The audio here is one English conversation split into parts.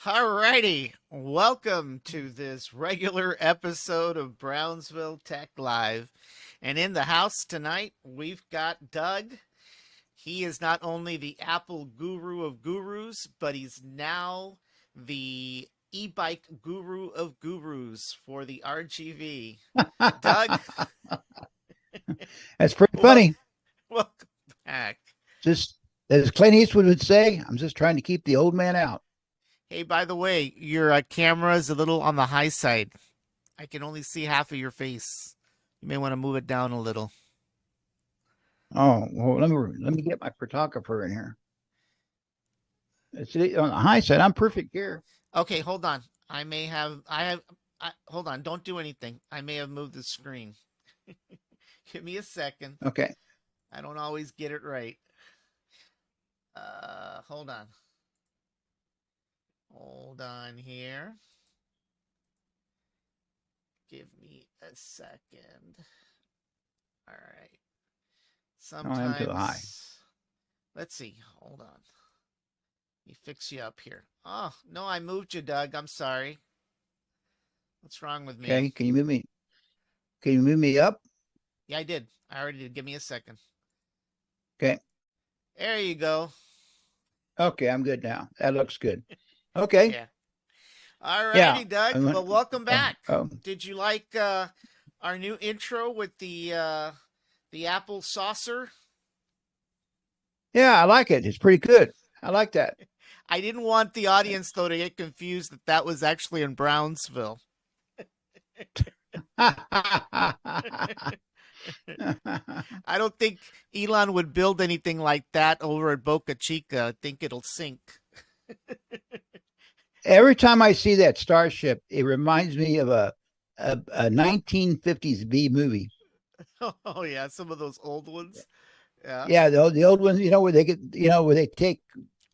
All righty. Welcome to this regular episode of Brownsville Tech Live. And in the house tonight, we've got Doug. He is not only the Apple guru of gurus, but he's now the e-bike guru of gurus for the RGV. Doug, That's pretty wel- funny. welcome back. Just as Clint Eastwood would say, I'm just trying to keep the old man out. Hey, by the way, your camera is a little on the high side. I can only see half of your face. You may want to move it down a little. Oh, well, let me get my photographer in here. It's on the high side. I'm perfect here. Okay, hold on. Hold on. Don't do anything. I may have moved the screen. Give me a second. Okay. I don't always get it right. Hold on. Hold on here. Give me a second. All right. Oh, I'm too high. Let's see. Hold on. Let me fix you up here. Oh, no, I moved you, Doug. I'm sorry. What's wrong with me? Okay. Can you move me? Can you move me up? Yeah, I did. I already did. Give me a second. Okay. There you go. Okay, I'm good now. That looks good. Okay. Yeah. All righty, Yeah. Doug. Well, welcome back. Oh, Did you like our new intro with the Apple saucer? yeah, I like it. It's pretty good. I like that. I didn't want the audience, though, to get confused that that was actually in Brownsville. I don't think Elon would build anything like that over at Boca Chica. I think it'll sink. Every time I see that starship, it reminds me of a 1950s B movie. Oh yeah, some of those old ones. Yeah. Yeah, the old ones, where they get, where they take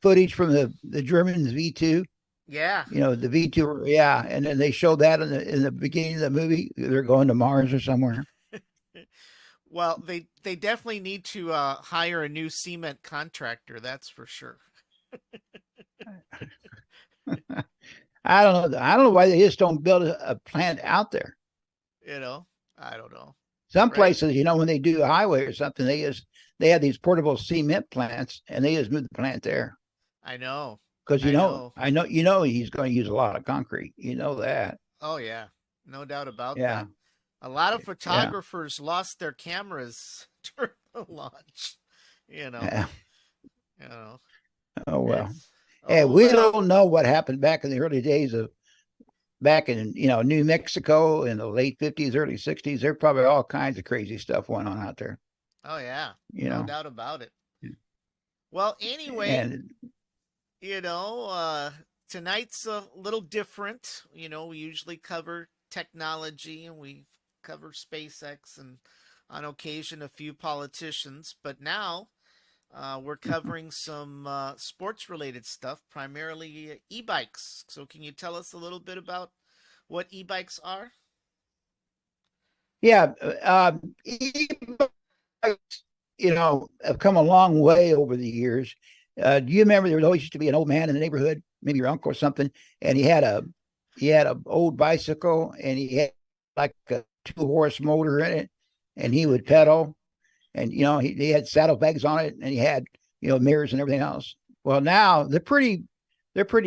footage from the Germans V2, Yeah. the V2, yeah, and then they show that in the beginning of the movie. They're going to Mars or somewhere. Well, they definitely need to hire a new cement contractor. That's for sure. I don't know. I don't know why they just don't build a plant out there. I don't know. Some Right. places, when they do a highway or something, they have these portable cement plants, and they just move the plant there. I know. Because I know. I know, he's going to use a lot of concrete. You know that. Oh yeah, no doubt about Yeah, that. A lot of yeah, photographers lost their cameras during the launch. You know. yeah. You know. Oh well. It's Hey, oh we well. don't know what happened back in the early days of back in New Mexico in the late 50s, early 60s. There probably all kinds of crazy stuff went on out there. Oh yeah, You no know, doubt about it. Well, anyway, and you know, uh, tonight's a little different. We usually cover technology and we cover SpaceX and on occasion a few politicians, but now we're covering some sports related stuff, primarily e-bikes. So, can you tell us a little bit about what e-bikes are? yeah, e-bikes, have come a long way over the years. Do you remember there always used to be an old man in the neighborhood, maybe your uncle or something, and he had a old bicycle, and he had like a 2-horse motor in it, and he would pedal, and he had saddlebags on it, and he had mirrors and everything else. Well, now they're pretty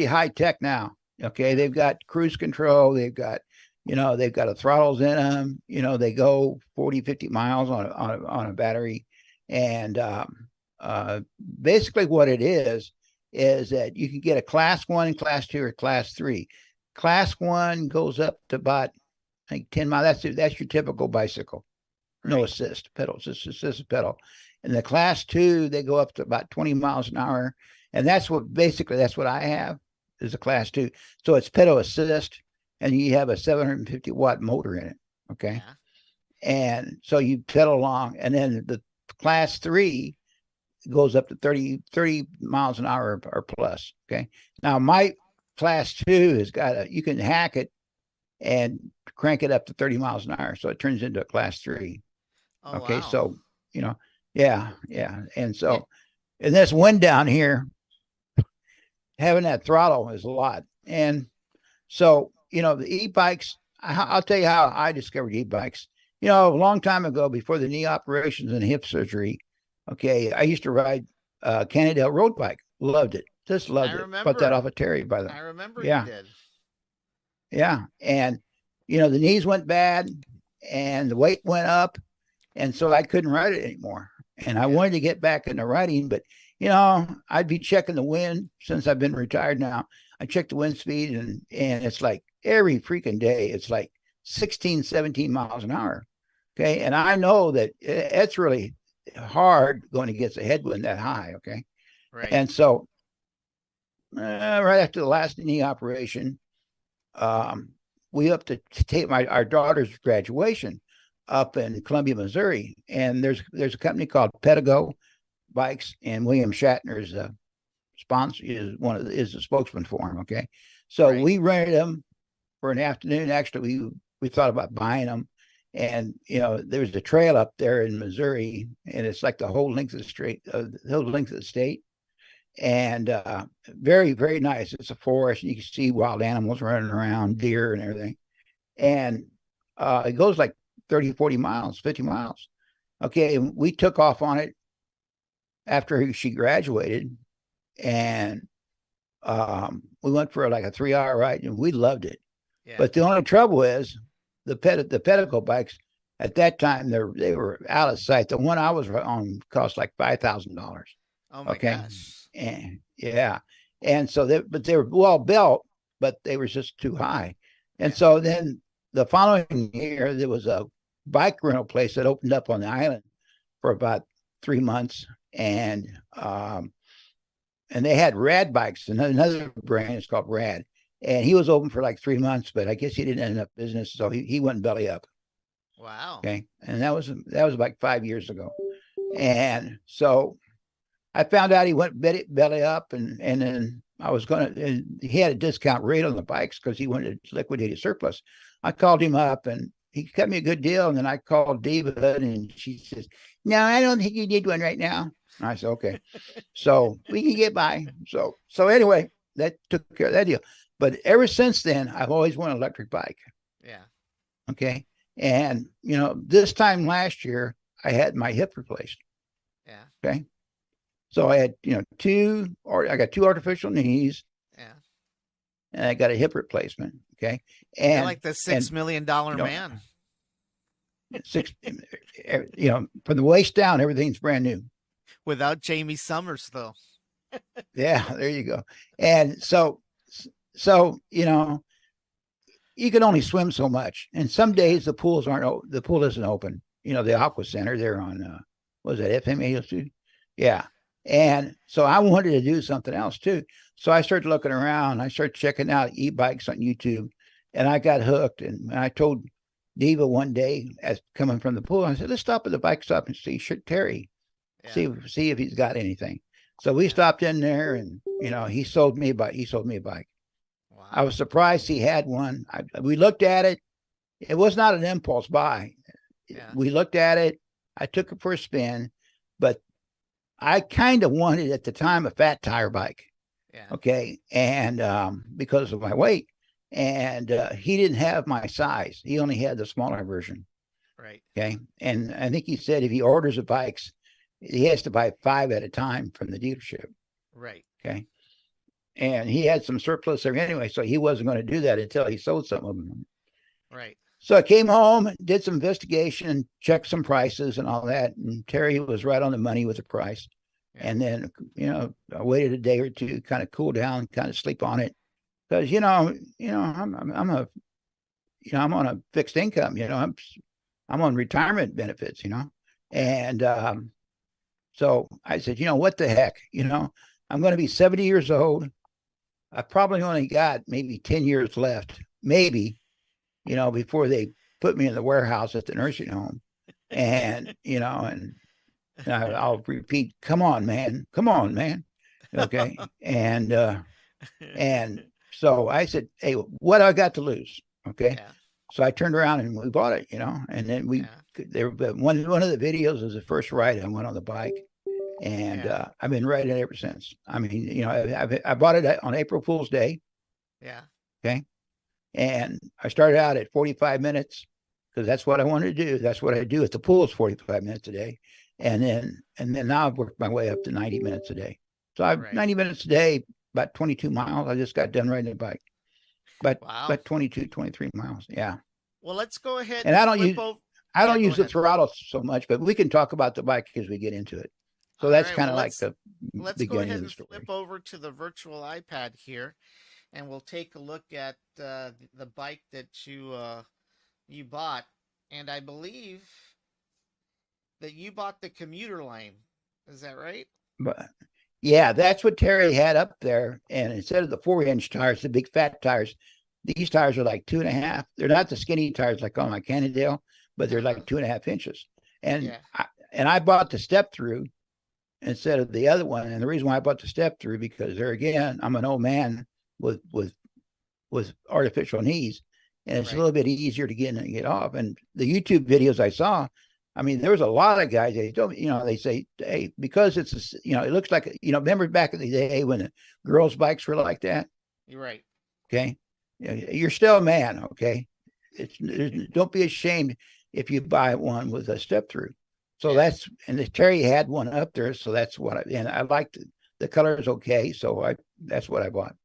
high tech now. Okay, they've got cruise control, they've got a throttles in them. They go 40, 50 miles on a battery, and basically what it is that you can get a class 1, class 2, or class 3. Class 1 goes up to about, I think, 10 miles. That's your typical bicycle. No Right. assist pedals, just assist pedal. And the class 2, they go up to about 20 miles an hour. And that's what I have is a class 2. So it's pedal assist, and you have a 750-watt motor in it. Okay. Yeah. And so you pedal along, and then the class 3 goes up to 30 miles an hour or plus. Okay. Now my class 2 you can hack it and crank it up to 30 miles an hour. So it turns into a class 3. Oh Okay. wow. So, yeah. And Yeah. so, and this wind down here, having that throttle is a lot. And so, the e-bikes, I'll tell you how I discovered e-bikes. A long time ago, before the knee operations and hip surgery, okay, I used to ride Cannondale road bike. Loved it. Just I loved it. Bought that remember. off of Terry, by the way. I remember you Yeah. did. Yeah. And, the knees went bad and the weight went up. And so I couldn't ride it anymore. And I Yeah. wanted to get back into riding, but I'd be checking the wind since I've been retired now. I check the wind speed and it's like every freaking day, it's like 16, 17 miles an hour. Okay. And I know that it's really hard going against a headwind that high. Okay. Right. And so right after the last knee operation, um, we up to take our daughter's graduation up in Columbia, Missouri, and there's a company called Pedigo Bikes, and William Shatner's sponsor is a spokesman for him. Okay, so Right. we rented them for an afternoon. Actually, we thought about buying them, and there's a trail up there in Missouri, and it's like the whole length of the state, and very very nice. It's a forest, and you can see wild animals running around, deer and everything, and it goes like 30, 40 miles, 50 miles. Okay, and we took off on it after she graduated, and we went for like a 3 hour ride, and we loved it. Yeah. But the only trouble is the pedicle bikes at that time they were out of sight. The one I was on cost like $5,000. Oh my Okay, gosh. and yeah, and so they were well built, but they were just too high. And Yeah. so then the following year there was a bike rental place that opened up on the island for about 3 months, and they had Rad bikes, another brand is called Rad, and he was open for like 3 months, but I guess he didn't end up business, so he went belly up. Wow. Okay, and that was like 5 years ago, and so I found out he went belly up, and then I was going to, and he had a discount rate on the bikes because he wanted to liquidate his surplus. I called him up and he cut me a good deal. And then I called Diva and she says, "No, I don't think you need one right now." And I said, "Okay." So we can get by. So anyway, that took care of that deal. But ever since then, I've always wanted an electric bike. Yeah. Okay. And, this time last year, I had my hip replaced. Yeah. Okay. So I had, I got two artificial knees, Yeah. and I got a hip replacement. Okay. You're And, like the $6 million you know, man. six, from the waist down, everything's brand new. Without Jamie Summers, though. Yeah. There you go. And so, you can only swim so much. And some days the pool isn't open. The Aqua Center, they're on, what was that, FM 802? Yeah. And so I wanted to do something else too. So I started looking around. I started checking out e-bikes on YouTube, and I got hooked. And I told Diva one day, as coming from the pool, I said, "Let's stop at the bike stop and see Terry, Yeah. see if he's got anything." So we stopped in there, and he sold me a bike. Wow. I was surprised he had one. We looked at it. It was not an impulse buy. Yeah. We looked at it. I took it for a spin, but I kind of wanted at the time a fat tire bike. Yeah. Okay. And because of my weight. And he didn't have my size. He only had the smaller version. Right. Okay. And I think he said if he orders the bikes, he has to buy 5 at a time from the dealership. Right. Okay. And he had some surplus there anyway, so he wasn't going to do that until he sold some of them. Right. So I came home, did some investigation, checked some prices and all that. And Terry was right on the money with the price. Yeah. And then, I waited a day or two, kind of cool down, kind of sleep on it. Because, I'm on a fixed income, I'm on retirement benefits, And so I said, what the heck, I'm going to be 70 years old. I probably only got maybe 10 years left, maybe, before they put me in the warehouse at the nursing home. And, and I'll repeat, come on, man. Okay. And so I said, "Hey, what do I got to lose?" Okay. Yeah. So I turned around and we bought it, and then one of the videos was the first ride I went on the bike. And I've been riding it ever since. I mean, I bought it on April Fool's Day. Yeah. Okay. And I started out at 45 minutes because that's what I wanted to do. That's what I do at the pool is 45 minutes a day. And then now I've worked my way up to 90 minutes a day. So I've Right. 90 minutes a day, about 22 miles. I just got done riding a bike. But Wow. about 22, 23 miles. Yeah. Well, let's go ahead And and I don't flip use over. I Yeah, don't go use the ahead. throttle so much, but we can talk about the bike as we get into it. So All that's right. kind Well, of like the let's go beginning ahead of the and flip story. over to the virtual iPad here, and we'll take a look at the bike that you bought. And I believe that you bought the commuter line. Is that right? But yeah, that's what Terry had up there. And instead of the 4-inch tires, the big fat tires, these tires are like 2.5. They're not the skinny tires like on my Cannondale, but they're Uh-huh. like 2.5 inches. And Yeah. I bought the step through instead of the other one. And the reason why I bought the step through because there again, I'm an old man with artificial knees, and it's a Right. little bit easier to get in and get off. And the YouTube videos I saw, I mean, there was a lot of guys. They told me, they say, hey, because it's it looks like remember back in the day when the girls' bikes were like that. You're right. Okay, you're still a man. Okay, don't be ashamed if you buy one with a step through. So Yeah. Terry had one up there, so that's what and I liked it. The color is okay, so that's what I bought.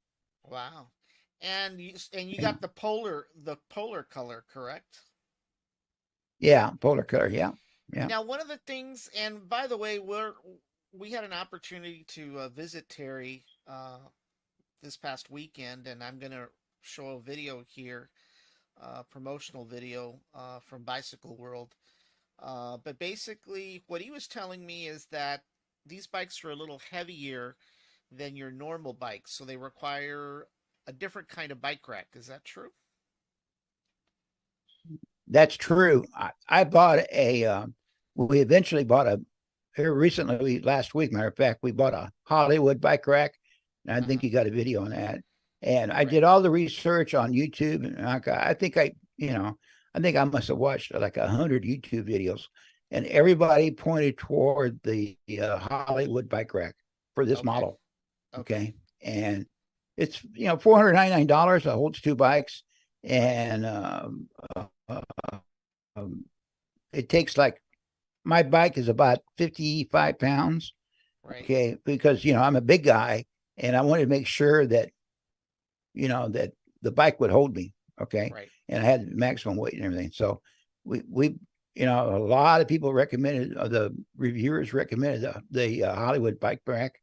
Wow. And you Yeah. got the polar color, correct? Yeah, polar color. Yeah, yeah. Now, one of the things, and by the way, we had an opportunity to visit Terry this past weekend, and I'm going to show a video here, promotional video from Bicycle World. But basically, what he was telling me is that these bikes are a little heavier than your normal bikes, so they require a different kind of bike rack. Is that true? That's true. I bought we eventually bought here recently, last week, matter of fact, we bought a Hollywood bike rack. And I Uh-huh. think you got a video on that. And I Right. did all the research on YouTube. And I think I think I must have watched like 100 YouTube videos. And everybody pointed toward the Hollywood bike rack for this Okay. model. Okay. Okay. And it's, $499. It holds two bikes. Right. And um, it takes like my bike is about 55 pounds. Right. Okay. Because, I'm a big guy and I wanted to make sure that the bike would hold me. Okay. Right. And I had maximum weight and everything. So we, a lot of people recommended, the reviewers recommended the Hollywood bike rack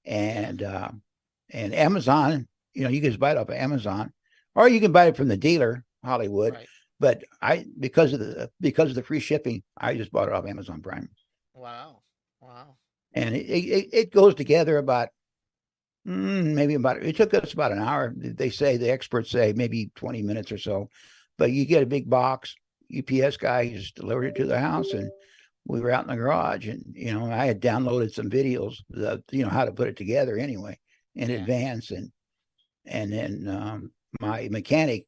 Yeah. and, and Amazon, you can just buy it off of Amazon or you can buy it from the dealer, Hollywood. Right. But because of the free shipping, I just bought it off Amazon Prime, Wow. Wow. and it goes together about maybe about it took us about an hour. The experts say maybe 20 minutes or so, but you get a big box. UPS guy just delivered it to the house, and we were out in the garage, and I had downloaded some videos, how to put it together anyway in Yeah. advance, and then my mechanic,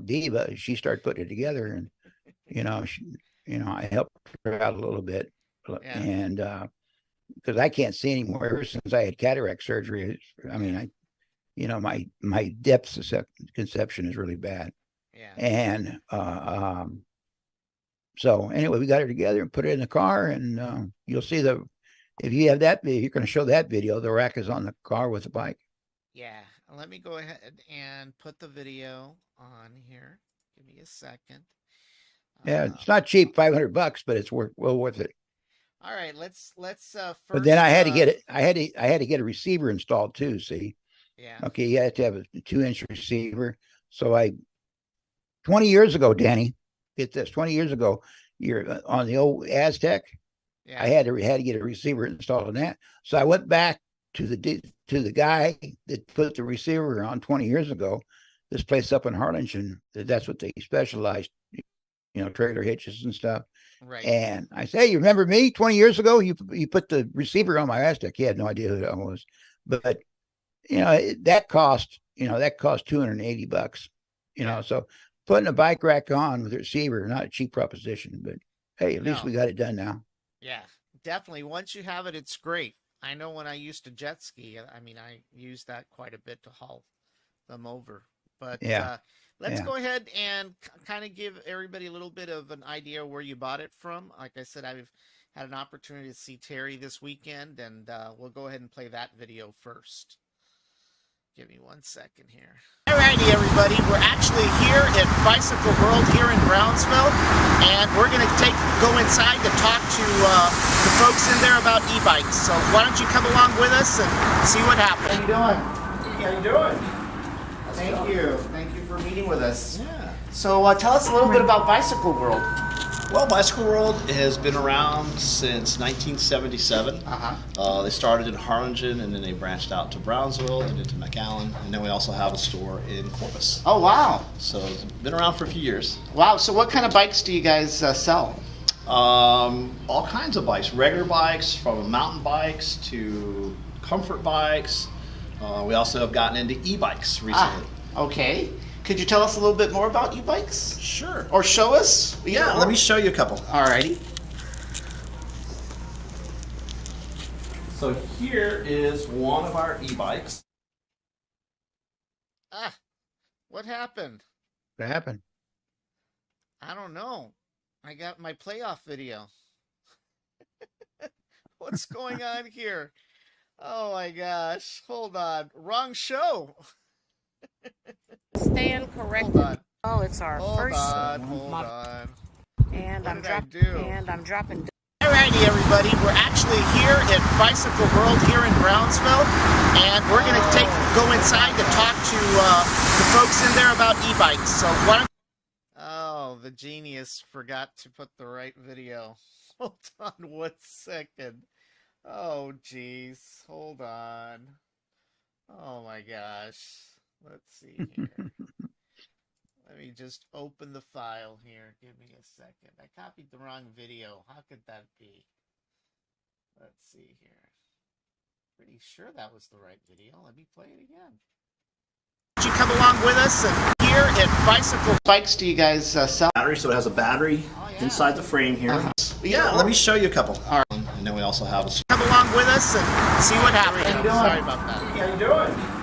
Diva, she started putting it together, and she, I helped her out a little bit, Yeah. and because I can't see anymore ever since I had cataract surgery. I mean, Yeah. my depth conception is really bad, Yeah. and so anyway, we got it together and put it in the car, and you'll see if you have that video, you're going to show that video. The rack is on the car with the bike. Yeah. Let me go ahead and put the video on here. Give me a second. Yeah, Uh, it's not cheap, $500, but it's well worth it. all right. Let's But then I first. had to get it. I had to get a receiver installed too. See, Yeah. okay, you have to have a 2-inch receiver. So 20 years ago, Danny, get this, 20 years ago, you're on the old Aztec. I Yeah. had to get a receiver installed on that. So I went back to the guy that put the receiver on 20 years ago. This place up in Harlingen, that's what they specialized, trailer hitches and stuff. Right. And I say, hey, you remember me 20 years ago? You put the receiver on my Aztec. He had no idea who that was, but that cost $280. Yeah. So putting a bike rack on with a receiver, not a cheap proposition, but hey, at least No. we got it done now. Yeah. Definitely. Once you have it, it's great. I know when I used to jet ski, I mean, I used that quite a bit to haul them over. But Yeah. let's Yeah. go ahead and kind of give everybody a little bit of an idea where you bought it from. Like I said, I've had an opportunity to see Terry this weekend, and we'll go ahead and play that video first. Give me 1 second here. Alrighty, everybody. We're actually here at Bicycle World here in Brownsville, and we're going to go inside to talk to the folks in there about e-bikes. So why don't you come along with us and see what happens? How you doing? How you doing? Thank you. Thank you for meeting with us. Yeah. So tell us a little bit about Bicycle World. Well, Bicycle World has been around since 1977. They started in Harlingen, and then they branched out to Brownsville and into McAllen, and then we also have a store in Corpus. Oh, wow. So it's been around for a few years. Wow. So what kind of bikes do you guys sell? All kinds of bikes, regular bikes, from mountain bikes to comfort bikes. We also have gotten into e-bikes recently. Okay. Could you tell us a little bit more about e-bikes? Sure. Or show us? Yeah, let me show you a couple. Alrighty. So here is one of our e-bikes. What happened? What happened? I don't know. I got my playoff video. What's going on here? Oh my gosh. Hold on. Wrong show. Stand corrected. Hold on. Oh, it's our first. Hold on. And What I'm did I dropping. do? And I'm dropping. Alrighty, everybody. We're actually here at Bicycle World here in Brownsville, and we're going to go inside to talk to the folks in there about e-bikes. So why don't... Oh, the genius forgot to put the right video. Hold on 1 second. Oh, geez. Hold on. Oh, my gosh. Let's see here. Let me just open the file here. Give me a second. I copied the wrong video. How could that be? Let's see here. Pretty sure that was the right video. Let me play it again. Would you come along with us? And here at Bicycle Bikes, do you guys sell? Battery, so it has a battery inside the frame here. Yeah, let me show you a couple. All right. And then we also have a... Come along with us and see what happens. How you doing? Sorry about that. How you doing?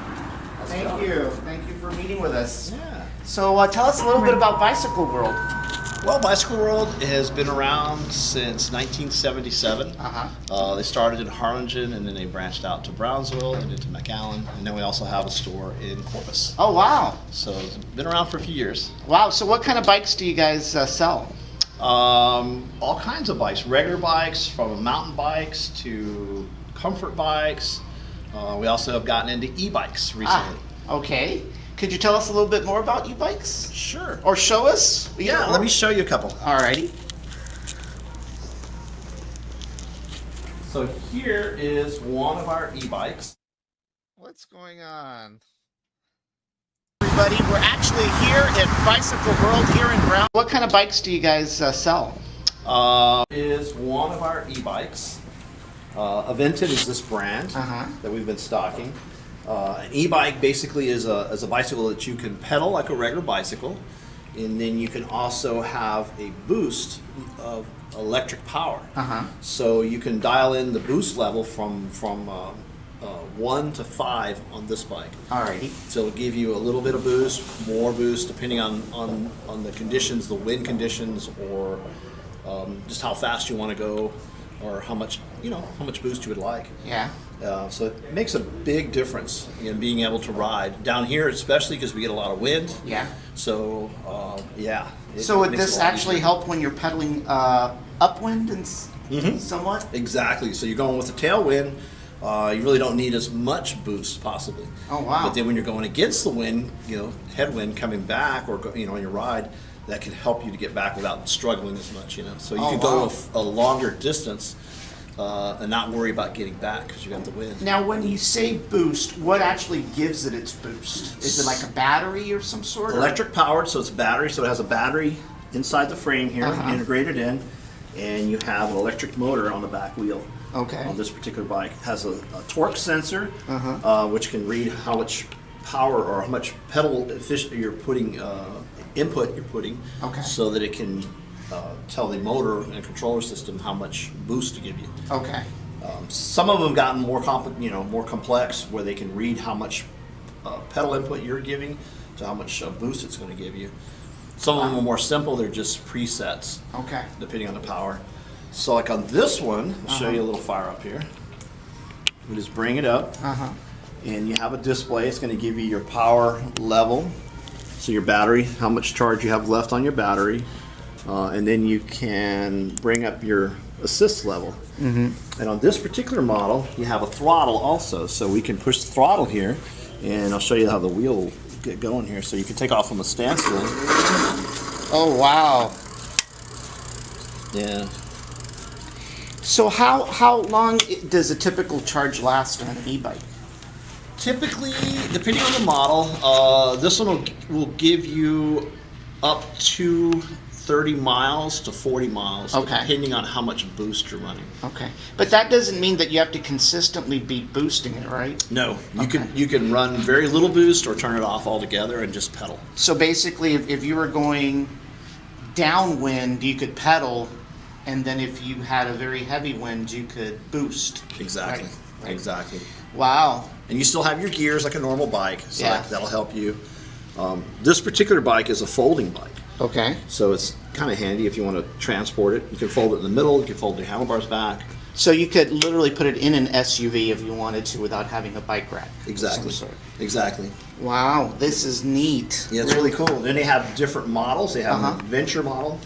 Thank you. Thank you for meeting with us. Yeah. So tell us a little bit about Bicycle World. Well, Bicycle World has been around since 1977. They started in Harlingen, and then they branched out to Brownsville and into McAllen, and then we also have a store in Corpus. Oh, wow. So it's been around for a few years. Wow. So what kind of bikes do you guys sell? All kinds of bikes, regular bikes, from mountain bikes to comfort bikes. We also have gotten into e-bikes recently. Okay. Could you tell us a little bit more about e-bikes? Sure. Or show us? Yeah, let me show you a couple. Alrighty. So here is one of our e-bikes. What's going on? Everybody, we're actually here at Bicycle World here in Brown. What kind of bikes do you guys sell? Is one of our e-bikes. Avented is this brand that we've been stocking. An e-bike basically is a bicycle that you can pedal like a regular bicycle, and then you can also have a boost of electric power. So you can dial in the boost level from 1 to 5 on this bike. Alrighty. So it'll give you a little bit of boost, more boost, depending on the conditions, the wind conditions, or just how fast you want to go, or how much boost you would like. Yeah. So it makes a big difference in being able to ride down here, especially because we get a lot of wind. Yeah. So yeah. So would makes it this a lot actually easier. help when you're pedaling upwind and somewhat? Exactly. So you're going with a tailwind. You really don't need as much boost, possibly. Oh, wow. But then when you're going against the wind, headwind coming back, or on your ride, that can help you to get back without struggling as much. So you can go a longer distance and not worry about getting back because you got the wind. Now, when you say boost, what actually gives it its boost? Is it like a battery or some sort? Electric powered, so it's a battery. So it has a battery inside the frame here, integrated in, and you have an electric motor on the back wheel. Okay. On this particular bike, it has a torque sensor, which can read how much power or how much pedal you're putting, input you're putting, so that it can tell the motor and controller system how much boost to give you. Okay. Some of them gotten more more complex, where they can read how much pedal input you're giving to how much boost it's going to give you. Some of them are more simple; they're just presets. Okay. Depending on the power. So like on this one, I'll show you a little fire up here. We just bring it up, and you have a display. It's going to give you your power level, so your battery, how much charge you have left on your battery, and then you can bring up your assist level. And on this particular model, you have a throttle also, so we can push the throttle here, and I'll show you how the wheel will get going here. So you can take off from a standstill. Oh wow. Yeah. So how long does a typical charge last on an e-bike? Typically, depending on the model, this one will give you up to 30 miles to 40 miles, Okay. depending on how much boost you're running. Okay, but that doesn't mean that you have to consistently be boosting it, right? No, you Okay. can run very little boost or turn it off altogether and just pedal. So basically, if you were going downwind, you could pedal, and then if you had a very heavy wind, you could boost. Exactly. Right. Exactly. Wow. And you still have your gears like a normal bike, so Yeah. that'll help you. This particular bike is a folding bike. Okay. So it's kind of handy if you want to transport it. You can fold it in the middle, you can fold the handlebars back. So you could literally put it in an SUV if you wanted to without having a bike rack. of Exactly. some sort. Exactly. Wow, this is neat. Yeah, it's really cool. Then they have different models. They have Uh-huh. an adventure model,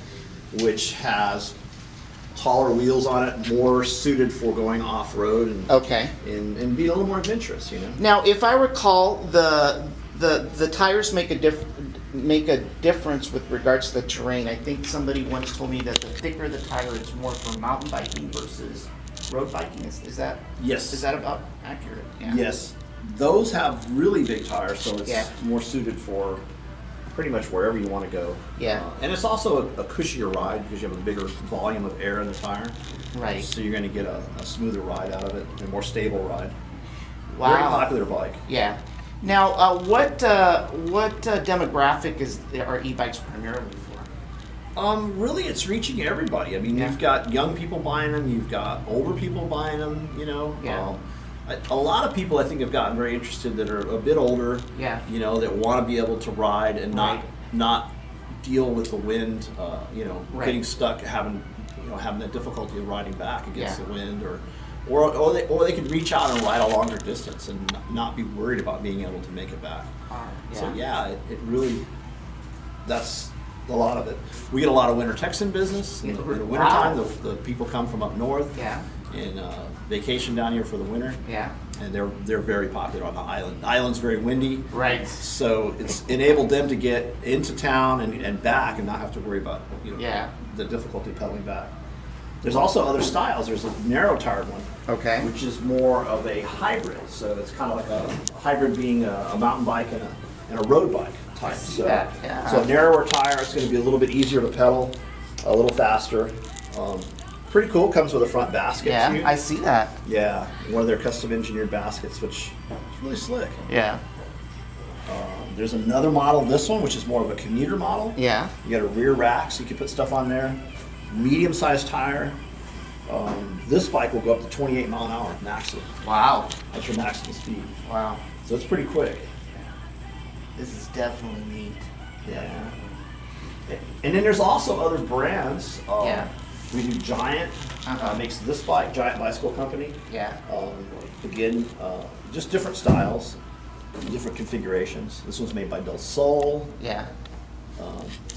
which has taller wheels on it, more suited for going off-road and, Okay. and be a little more adventurous, you know? Now, if I recall, the tires make a difference with regards to the terrain. I think somebody once told me that the thicker the tire, it's more for mountain biking versus road biking. Is that Yes. is that about accurate? Yeah. Yes. Those have really big tires, so it's Yeah. more suited for pretty much wherever you want to go. Yeah. And it's also a cushier ride because you have a bigger volume of air in the tire. Right. So you're going to get a smoother ride out of it, a more stable ride. Wow. Very popular bike. Yeah. Now, what demographic are e-bikes primarily for? Really, it's reaching everybody. I mean, Yeah. you've got young people buying them, you've got older people buying them, you know. Yeah. A lot of people, I think, have gotten very interested that are a bit older, Yeah. you know, that want to be able to ride and Right. not deal with the wind, you know, Right. getting stuck, having the difficulty of riding back against Yeah. the wind, or they can reach out and ride a longer distance and not be worried about being able to make it back. So yeah, it really, that's a lot of it. We get a lot of winter Texan business. In the wintertime, Wow. the people come from up north Yeah. and vacation down here for the winter, Yeah. and they're very popular on the island. The island's very windy, Right. so it's enabled them to get into town and back and not have to worry about Yeah. the difficulty pedaling back. There's also other styles. There's a narrow tired one, Okay. which is more of a hybrid. So it's kind of like a hybrid being a mountain bike and a road bike type. see that, yeah. So a narrower tire, it's going to be a little bit easier to pedal, a little faster. Pretty cool. Comes with a front basket Yeah, too. I see that. Yeah, one of their custom engineered baskets, which is really slick. Yeah. There's another model, this one, which is more of a commuter model. Yeah. You got a rear rack, so you can put stuff on there. Medium-sized tire. This bike will go up to 28 mile an hour maximum. Wow. That's your maximum speed. Wow. So it's pretty quick. This is definitely neat. Yeah. And then there's also other brands. Yeah. We do Giant. Uh-huh. Makes this bike, Giant Bicycle Company. Yeah. Again, just different styles, different configurations. This one's made by Del Sol. Yeah.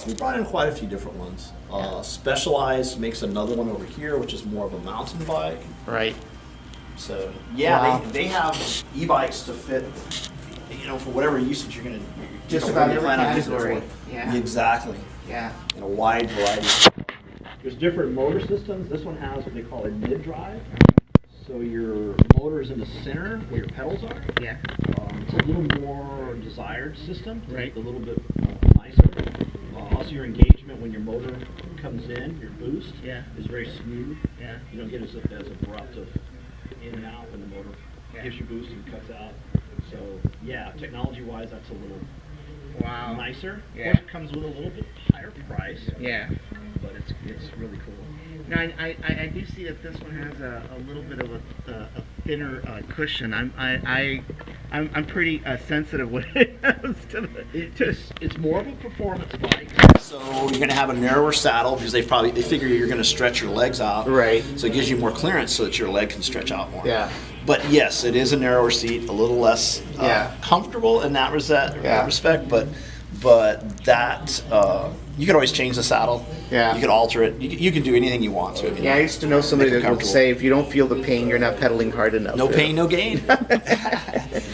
We brought in quite a few different ones. Specialized makes another one over here, which is more of a mountain bike. Right. So yeah, Wow. they have e-bikes to fit, for whatever usage you're gonna. Just what about you every plan on using it category. for. Yeah. Exactly. Yeah. In a wide variety. There's different motor systems. This one has what they call a mid-drive. So your motor is in the center where your pedals are. Yeah. It's a little more desired system. Right. A little bit nicer. Also, your engagement when your motor comes in, your boost, Yeah. is very smooth. Yeah. You don't get as abrupt of in and out when the motor gives you boost and cuts out. So yeah, technology-wise, that's a little Wow. nicer. Yeah. Of course, it comes with a little bit higher price. Yeah. But it's really cool. Now, I do see that this one has a little bit of a thinner cushion. I'm pretty sensitive when it comes to It's more of a performance bike. So you're going to have a narrower saddle because they figure you're going to stretch your legs out. Right. So it gives you more clearance so that your leg can stretch out more. Yeah. But yes, it is a narrower seat, a little less comfortable in that respect. But that you can always change the saddle. Yeah. You can alter it. You can do anything you want to it. Yeah, I used to know somebody Make it that would comfortable. say, if you don't feel the pain, you're not pedaling hard enough. No pain, no gain.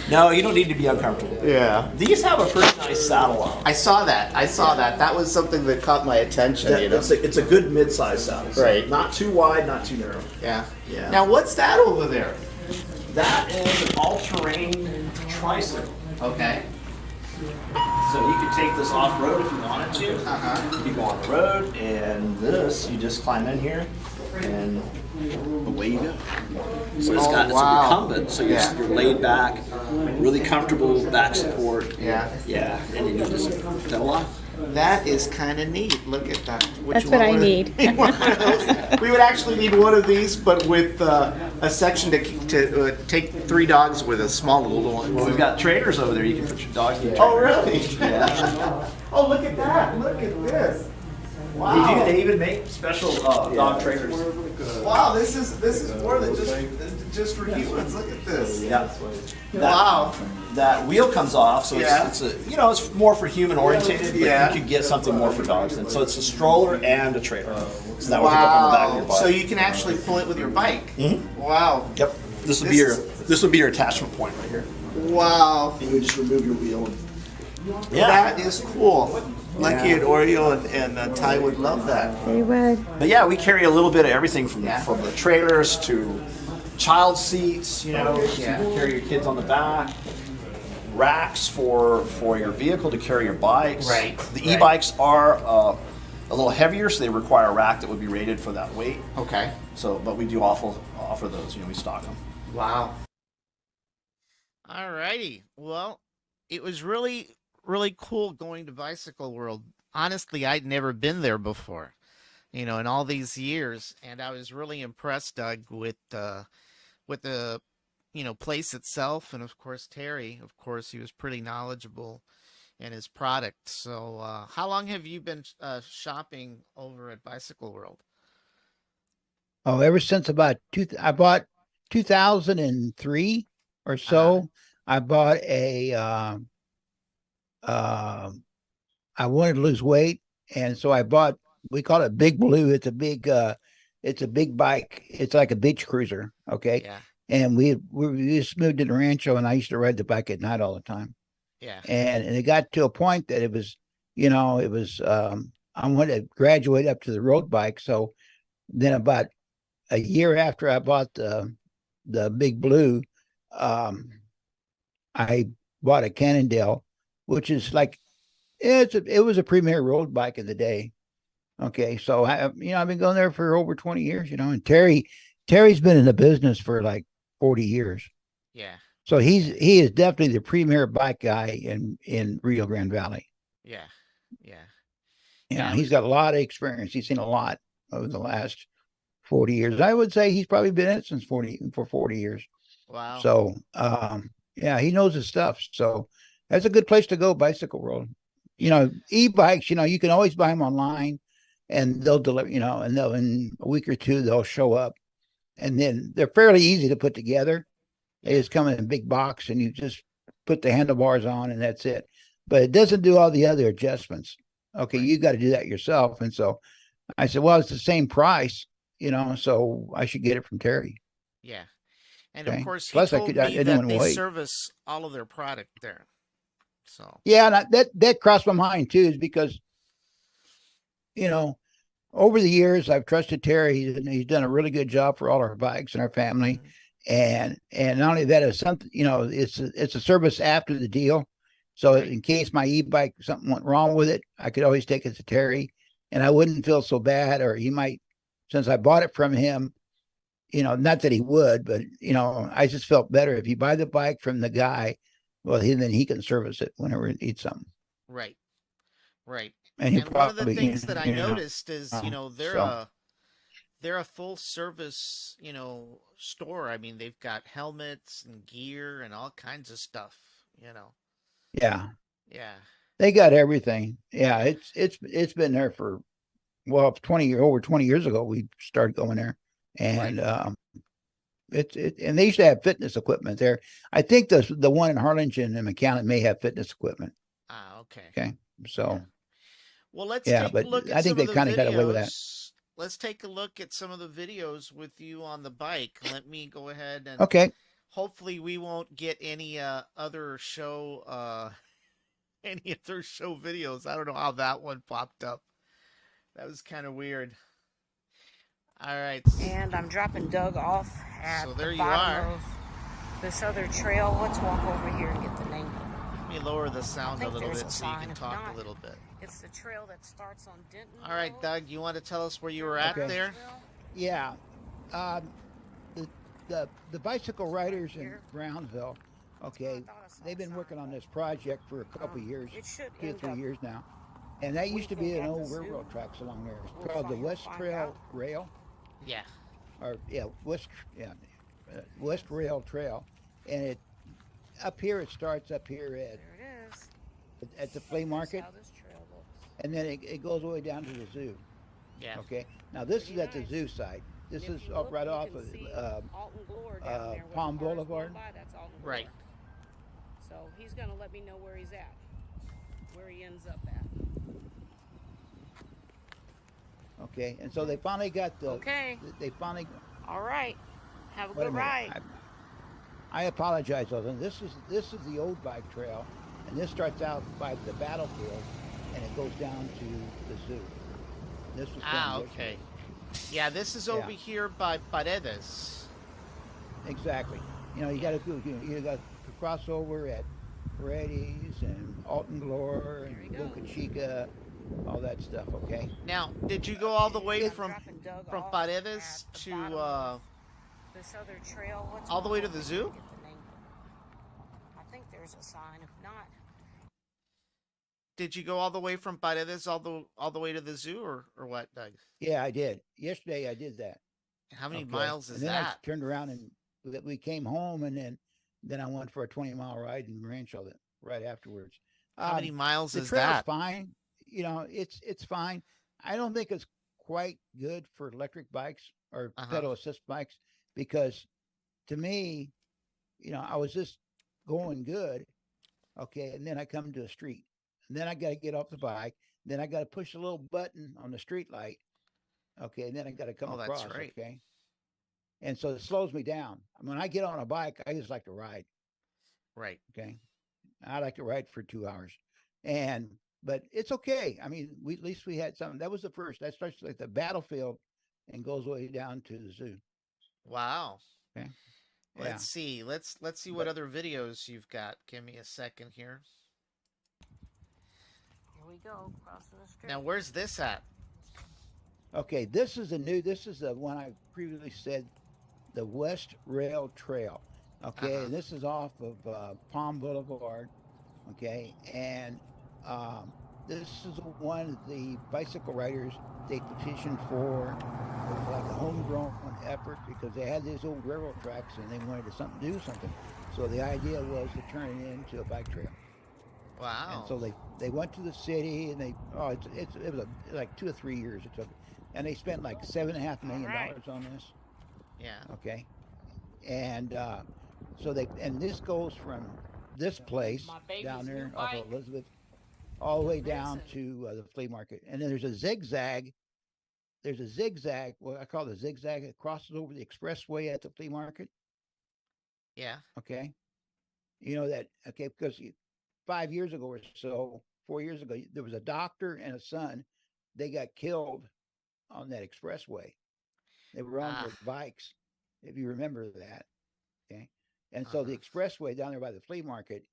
No, you don't need to be uncomfortable. Yeah. These have a pretty nice saddle on them. I saw that. That was something that caught my attention. It's a good mid-size saddle. So Right. Not too wide, not too narrow. Yeah. Yeah. Now, what's that over there? That is an all-terrain tricycle. Okay. So you could take this off-road if you wanted to. You go on the road, and this, you just climb in here, and away you go. So it's wow. a recumbent, so you're laid back, really comfortable back support. Yeah. Yeah, and you can just pedal off. That is kind of neat. Look at that. That's what I need. We would actually need one of these, but with a section to take 3 dogs with a small little one. Well, we've got trailers over there. You can put your dogs in. Oh, really? Yeah. Oh, look at that. Look at this. Wow. They even make special dog trailers. Wow, this is more than just for humans. Look at this. Yeah. Wow. That wheel comes off, so Yeah. it's it's more for human oriented. But Yeah. you could get something more for dogs. And so it's a stroller and a trailer. So that will hook up on the back of your Wow. bike. So you can actually pull it with your bike. Wow. Yep. This will This be your attachment point right here. Wow. And you would just remove your wheel. That is cool. Lucky and Oreo and Ty would love that. They would. But yeah, we carry a little bit of everything from Yeah. from the trailers to child seats. You can carry your kids on the back. Racks for your vehicle to carry your bikes. Right, The right. e-bikes are a little heavier, so they require a rack that would be rated for that weight. Okay. So, but we do offer those. We stock them. Wow. All righty. Well, it was really, really cool going to Bicycle World. Honestly, I'd never been there before, in all these years, and I was really impressed, Doug, with the place itself, and of course Terry. Of course, he was pretty knowledgeable in his product. So, how long have you been shopping over at Bicycle World? Oh, ever since I bought 2003 or so. I bought I wanted to lose weight, and so I bought. We call it Big Blue. It's a big bike. It's like a beach cruiser. Okay. Yeah, And we just moved to the Rancho, and I used to ride the bike at night all the time. yeah, And it got to a point that it was I wanted to graduate up to the road bike. So then about a year after I bought the Big Blue, I bought a Cannondale, which is like it was a premier road bike in the day. Okay, so I've been going there for over 20 years, and Terry's been in the business for like 40 years. yeah, So he is definitely the premier bike guy in Rio Grande Valley. yeah, yeah. Yeah, he's got a lot of experience. He's seen a lot over the last 40 years. I would say he's probably been in it since 40 years. Wow. So yeah, he knows his stuff. So that's a good place to go, Bicycle World. E-bikes, you can always buy them online, and they'll deliver, and they'll in a week or two they'll show up, and then they're fairly easy to put together. They just come in a big box, and you just put the handlebars on, and that's it. But it doesn't do all the other adjustments. Okay, you got to do that yourself. And so I said, well, it's the same price, so I should get it from Terry. Yeah. And Okay. of course, he Plus, I told didn't me want that to they wait. service all of their product there. So, Yeah, and that crossed my mind too, is because, over the years I've trusted Terry. He's done a really good job for all our bikes and our family. And not only that, it's something, it's a service after the deal. So in case my e-bike, something went wrong with it, I could always take it to Terry, and I wouldn't feel so bad. Or he might, since I bought it from him, not that he would, but I just felt better if you buy the bike from the guy. Well, then he can service it whenever it needs something. right. Right. And And one of the things that I noticed is, they're so. they're a full service, store. I mean, they've got helmets and gear and all kinds of stuff. Yeah, Yeah. they got everything. Yeah, Yeah. it's been there for well, over 20 years ago we started going there, Right. and and they used to have fitness equipment there. I think the one in Harlingen and McAllen may have fitness equipment. Ah, okay. Okay, so Yeah. Well, let's yeah, take a but look at I think some of they the kind of got away with that. videos. Let's take a look at some of the videos with you on the bike. Let me go ahead and Okay, hopefully we won't get any other show any other show videos. I don't know how that one popped up. That was kind of weird. All right. And I'm dropping Doug off at So there the you bottom are. of this other trail. Let's walk over here and get the name. Let me lower the sound a think little there's bit a so you sign. can If talk not, a little bit. It's the trail that starts on Denton. All right, Road. Doug, you want to tell us where you were Here in at Okay. there? Brownsville. yeah, um, the bicycle riders in Here. Brownsville, okay, I thought I saw they've a been sign. working on this project for a couple of years, It should 2 or end 3 up. years now, and that used to be weekend an at the old zoo. railroad tracks along there. It's We'll called the find West Trail out. Rail, Yeah. or yeah, West Rail Trail, and it up here it starts up here There it is. at the flea That's market, how this trail looks. and then it goes all the way down to the zoo. Yeah. Okay, now this Pretty is at the nice. zoo side. This And is if you up look, right you off can of see Alton Glore down there where the Palm cars going Boulevard. by, that's Alton Glore. Right. So he's gonna let me know where he's at, where he ends up at. Okay, and so they finally got the. Okay. They finally. All right. Have a Wait a good minute. ride. I apologize, Other. This is the old bike trail, and this starts out by the battlefield, and it goes down to the zoo. This was Ah, filmed okay. yesterday. Yeah, this is over here by Paredes. Exactly. You know, you got to go. You got to cross over at Paredes and Alton Glore There he and goes. Boca Chica, all that stuff. Okay. Now, did you go all the way It's from Dropping Doug from off Paredes at the to bottom of this other trail. Let's all the walk way to over the here and zoo? get the name. I think there's a sign. If not, did you go all the way from Paredes all the way to the zoo or what, Doug? Yeah, I did. Yesterday, I did that. How many Okay. miles is and then that? I turned around and we came home, and then I went for a 20-mile ride in Rancho right afterwards. How many miles The is trail's that? fine. You know, it's fine. I don't think it's quite good for electric bikes or Uh-huh. pedal assist bikes because to me, you know, I was just going good. Okay. And then I come to a street, and then I got to get off the bike. Then I got to push a little button on the street light. Okay. And then I got to come Oh, that's across. right. Okay. And so it slows me down. When I get on a bike, I just like to ride. Right. Okay. I like to ride for 2 hours. But it's okay. I mean, at least we had something. That was the first. That starts like the battlefield and goes all the way down to the zoo. Wow. Okay. Yeah. Let's see. Let's see what But- other videos you've got. Give me a second here. here we go, crossing the street. Now, where's this at? Okay. This is the one I previously said, the West Rail Trail. Okay. Uh-huh. And this is off of Palm Boulevard. Okay. And this is one of the bicycle riders they petitioned for. It was like a homegrown effort because they had these old railroad tracks and they wanted to do something. So the idea was to turn it into a bike trail. Wow. And so they went to the city and it was like 2 or 3 years it took, and they spent like $7.5 million on this. Yeah. Okay, and this goes from this place My baby's down there new off bike. of Elizabeth all the way down Vincent. to the flea market, and then there's a zigzag. There's a zigzag, what I call the zigzag. It crosses over the expressway at the flea market. Yeah. Okay, you know that. Okay, because 5 years ago or so, 4 years ago, there was a doctor and a son. They got killed on that expressway. They were on their bikes, if you remember that. Okay, and so the expressway down there by the flea market,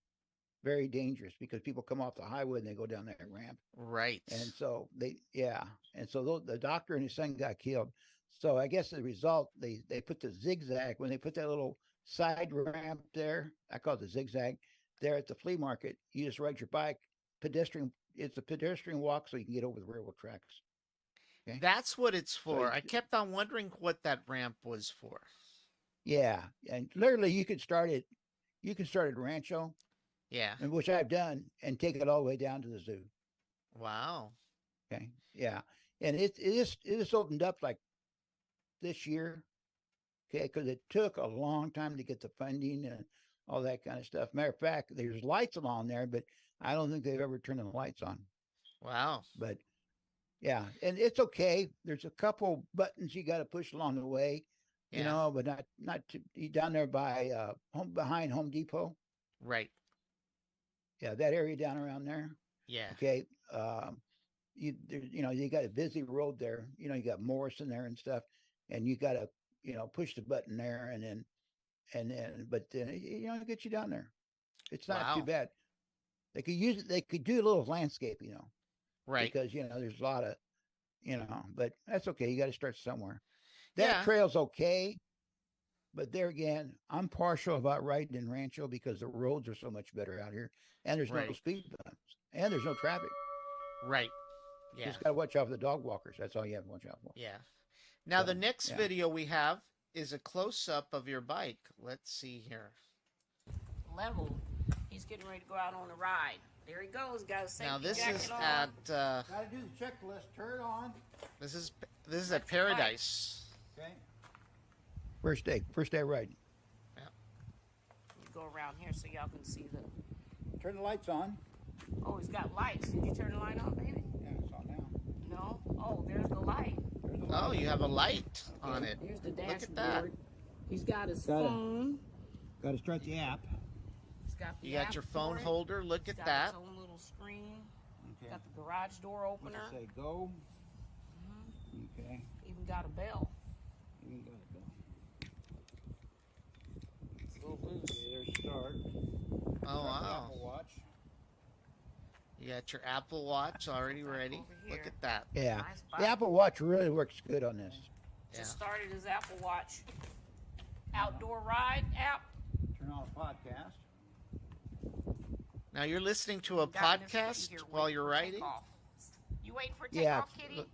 very dangerous because people come off the highway and they go down that ramp. Right. And so the doctor and his son got killed. So I guess the result, they put the zigzag, when they put that little side ramp there, I call it the zigzag, there at the flea market, you just ride your bike, it's a pedestrian walk so you can get over the railroad tracks. Okay. That's what it's for. So- I kept on wondering what that ramp was for. Yeah, and literally you could start it. You can start at Rancho, Yeah. and which I've done, and take it all the way down to the zoo. Wow. Okay. Yeah, and it just opened up like this year. Okay, because it took a long time to get the funding and all that kind of stuff. Matter of fact, there's lights along there, but I don't think they've ever turned the lights on. Wow. But yeah, and it's okay. There's a couple buttons you got to push along the way, Yeah. but not down there by behind Home Depot. Right. Yeah, that area down around there. Yeah. Okay. You got a busy road there. You got Morrison there and stuff, and you got to push the button there, and then it gets you down there. It's not too Wow. bad. They could use it. They could do a little landscape, Right. because there's a lot of but that's okay. You got to start somewhere. That Yeah. trail's okay, but there again, I'm partial about riding in Rancho because the roads are so much better out here, and there's no Right. speed bumps, and there's no traffic. Right. Yeah. Just got to watch out for the dog walkers. That's all you have to watch out for. Yeah. Now, the So, next yeah. video we have is a close up of your bike. Let's see here. Level. He's getting ready to go out on a ride. There he goes. Got a safety Now, this jacket is on. at Got to do the checklist. Turn on. this is at Paradise. Okay. First day riding. You go around here so y'all can see the. Turn the lights on. Oh, he's got lights. Did you turn the light on, baby? Yeah, it's on now. No. Oh, there's the light. Oh, you have a light on it. Here's the Look dashboard. at that. He's got his Got it. phone. Got to start the app. He's got the You got app your for phone it. holder. Look He's at got that. His own little screen. Okay. Got the garage door opener. Say go. Okay. Even got a bell. You got it, Bill. It's a little loose. Okay, there's start. Oh, wow. Apple Watch. You got your Apple Watch already ready. over Look here. at that. Yeah. Nice The bike. Apple Watch really works good on this. Yeah. Just started his Apple Watch outdoor ride app. Turn on a podcast. Now you're listening to a Got Miss Kitty podcast here while waiting you're for riding. takeoff. You waiting for Yeah. takeoff, Kitty?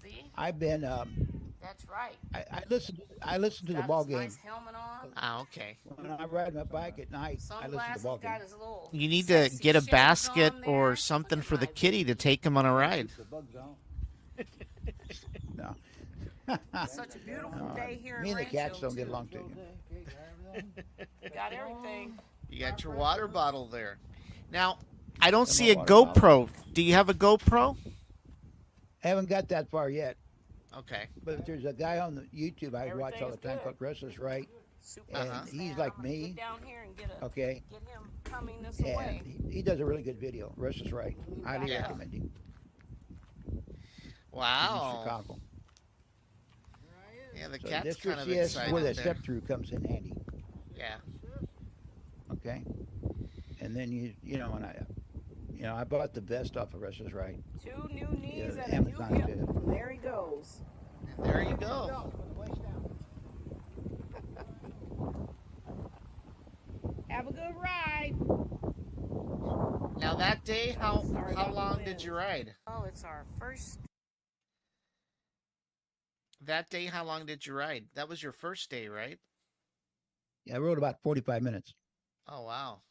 See? I've been That's right. I listen to the Got ball his game. nice helmet on. Ah, okay. When I ride my bike at night, I listen to the Sunglasses. ball Got game. his little. You need to sexy get a shades basket on or there. something Look at for the my kitty to take him on a ride. The bugs out. No. Such a beautiful day here Me in and the cats Rancho, don't get too. along too. Got everything. You got your water bottle there. Now, I don't And see a my water GoPro. Do you have a GoPro? I haven't got that far yet, Okay. but there's a guy on the YouTube I watch all the Everything's time good. called Restless Right, Super and Uh-huh. he's fan. like I'm gonna me. Get down here and get Okay, him coming this way. and he does a really good video. Restless Right, highly Yeah. recommend him. He's in Wow. Chicago. Yeah, the So cat's this kind of is where the excited there. step through comes in handy. Yeah. Okay, and then I bought the vest off of Restless Right. 2 new knees Yeah, and a Amazon new hip. did. There he goes. And there you go. Have a good ride. Now that day, how Sorry about the long wind. did you ride? Oh, it's our first. That day, how long did you ride? That was your first day, right? Yeah, I rode about 45 minutes. Oh wow.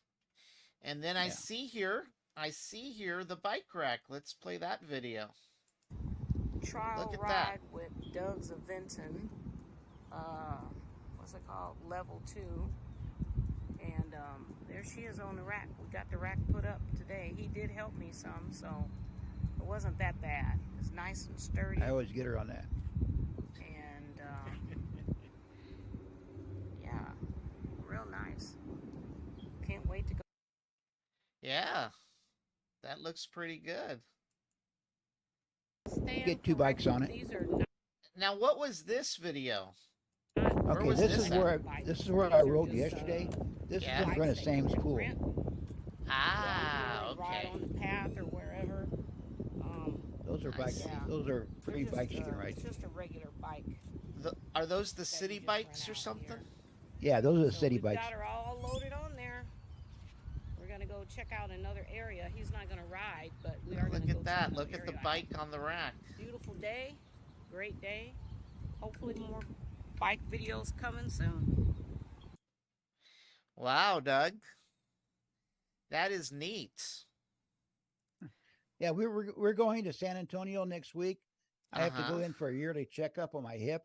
And then I Yeah. see here the bike rack. Let's play that video. Trial Look at ride that. with Doug's Aventon. What's it called? Level 2. And there she is on the rack. We got the rack put up today. He did help me some, so it wasn't that bad. It's nice and sturdy. I always get her on that. And yeah, real nice. Can't wait to go. Yeah. That looks pretty good. Stand Get 2 bikes on it. These are not Now what was this video? Okay, was this this is at? where I rode yesterday. This Yeah. is in front of Sam's Pool. Ah, Ride okay. on the path or wherever. Those are bikes. Yeah. Those are They're free just, bikes you can ride. It's just a regular bike. Are those the that city we just bikes rent or out something? here. Yeah, those are the So city we've bikes. got her all loaded on there. We're gonna go check out another area. He's not going to ride, but we are going Look to go at check that. another Look at the area bike out. on the rack. Beautiful day, great day. Hopefully more bike videos coming soon. Wow, Doug. That is neat. Yeah, we're going to San Antonio next week. I have to go Uh-huh. in for a yearly checkup on my hip,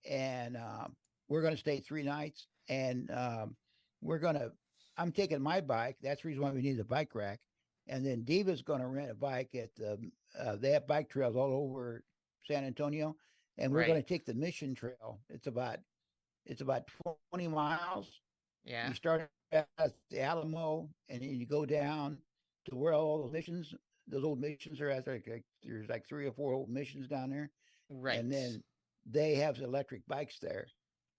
and we're going to stay 3 nights. And we're going to. I'm taking my bike. That's the reason why we need the bike rack. And then Diva's going to rent a bike at the. They have bike trails all over San Antonio, and we're going Right. to take the Mission Trail. It's about 20 miles. Yeah. You start at the Alamo, and then you go down to where all those missions, those old missions are at. There's like 3 or 4 old missions down there, and Right. then they have electric bikes there.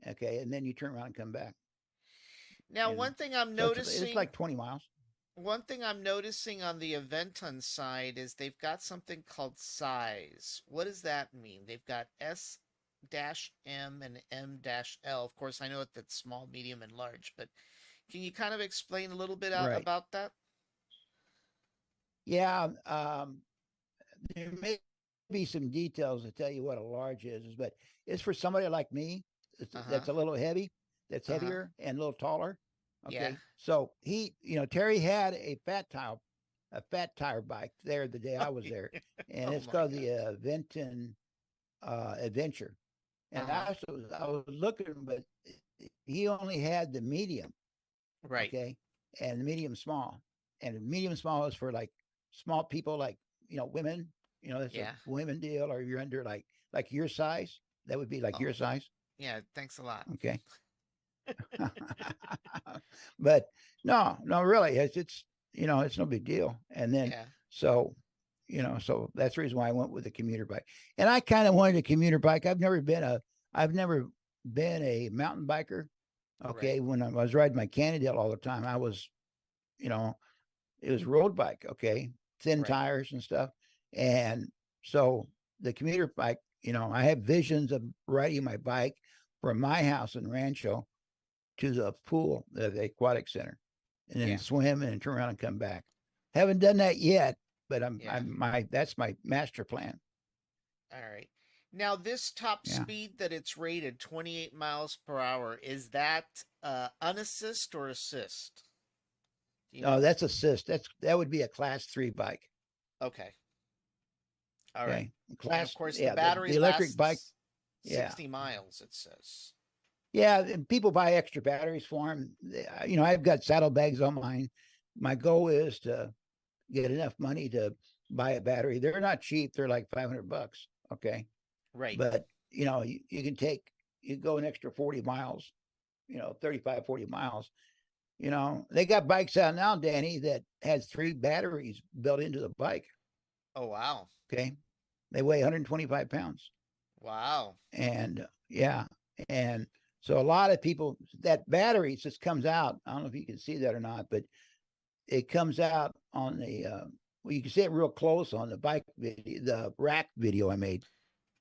Okay, and then you turn around and come back, Now, and so it's like 20 miles. one thing I'm noticing on the Aventon side is they've got something called size. What does that mean? They've got S-M and M-L. Of course, I know that's small, medium, and large, but can you kind of explain a little bit Right. about that? Yeah. There may be some details to tell you what a large is, but it's for somebody like me Uh-huh. that's a little heavy, that's Uh-huh. heavier and a little taller. Yeah. Okay. So Terry had a fat tire bike there the day I was there, and Oh it's my called the gosh. Venton Adventure. And Uh-huh. I was looking, but he only had the medium. Right. Okay, and the medium small, and the medium small is for like small people, like women. That's a Yeah. women deal, or you're under like your size. That would be like your Oh, size. yeah. Thanks a lot. Okay. But no, really, it's no big deal. And then Yeah. so that's the reason why I went with the commuter bike. And I kind of wanted a commuter bike. I've never been a mountain biker. Okay, Right. when I was riding my Cannondale all the time, it was road bike. Okay, thin Right. tires and stuff. And so the commuter bike, I have visions of riding my bike from my house in Rancho to the pool, the aquatic center, and then Yeah. swim and turn around and come back. Haven't done that yet, but Yeah. that's my master plan. All right. Now, this top Yeah. speed that it's rated, 28 miles per hour, is that unassist or assist? Do you No, know? that's assist. That would be a class 3 bike. Okay. All right. Okay. And of course, the Yeah, battery the electric bike. lasts Yeah. 60 miles, it says. Yeah, and people buy extra batteries for them. I've got saddlebags on mine. My goal is to get enough money to buy a battery. They're not cheap. They're like $500. Okay. Right. But, you go an extra 40 miles, 35, 40 miles. They got bikes out now, Danny, that has 3 batteries built into the bike. Oh, wow. Okay. They weigh 125 pounds. Wow. And yeah. And so a lot of people, that battery just comes out. I don't know if you can see that or not, but it comes out on well, you can see it real close on the bike video, the rack video I made.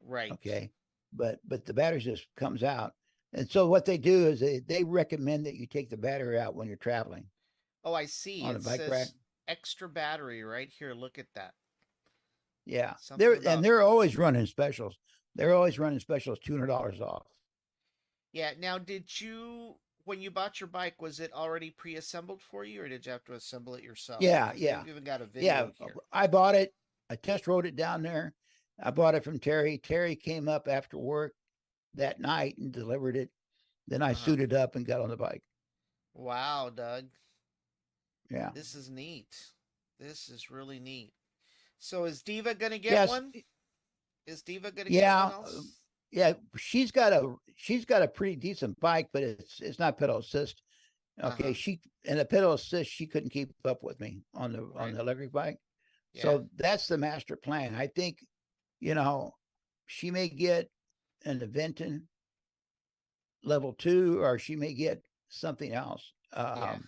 Right. Okay. But the battery just comes out. And so what they do is they recommend that you take the battery out when you're traveling Oh, I see. on a It bike rack. says extra battery right here. Look at that. Yeah. Something about. They're always running specials. They're always running specials, $200 off. Yeah. Now, when you bought your bike, was it already pre-assembled for you, or did you have to assemble it yourself? Yeah, 'Cause yeah. they've even got a Yeah. video here. I bought it. I test rode it down there. I bought it from Terry. Terry came up after work that night and delivered it. Then I Uh-huh. suited up and got on the bike. Wow, Doug. Yeah. This is neat. This is really neat. So is Diva gonna get Yes. one? Is Diva gonna get Yeah. one else? Yeah. She's got a pretty decent bike, but it's not pedal assist. Okay. Uh-huh. And the pedal assist, she couldn't keep up with me on Right. the electric bike. Yeah. So that's the master plan. I think, she may get an Aventon level 2, or she may get something else. Yeah.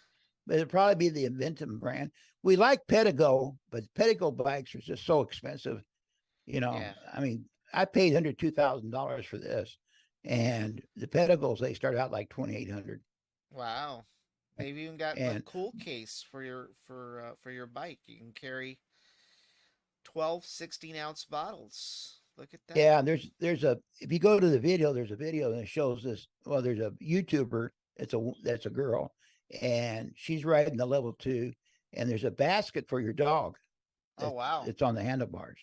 But it'd probably be the Aventon brand. We like Pedigo, but Pedigo bikes are just so expensive. Yeah. I mean, I paid under $2,000 for this, and the Pedigos, they start out like 2,800. Wow. They've even got the And cool case for your bike. You can carry 12 16-ounce bottles. Look at that. yeah, there's a if you go to the video, there's a video that shows this. Well, there's a YouTuber. That's a girl, and she's riding the level 2, and there's a basket for your dog. Oh wow. It's on the handlebars,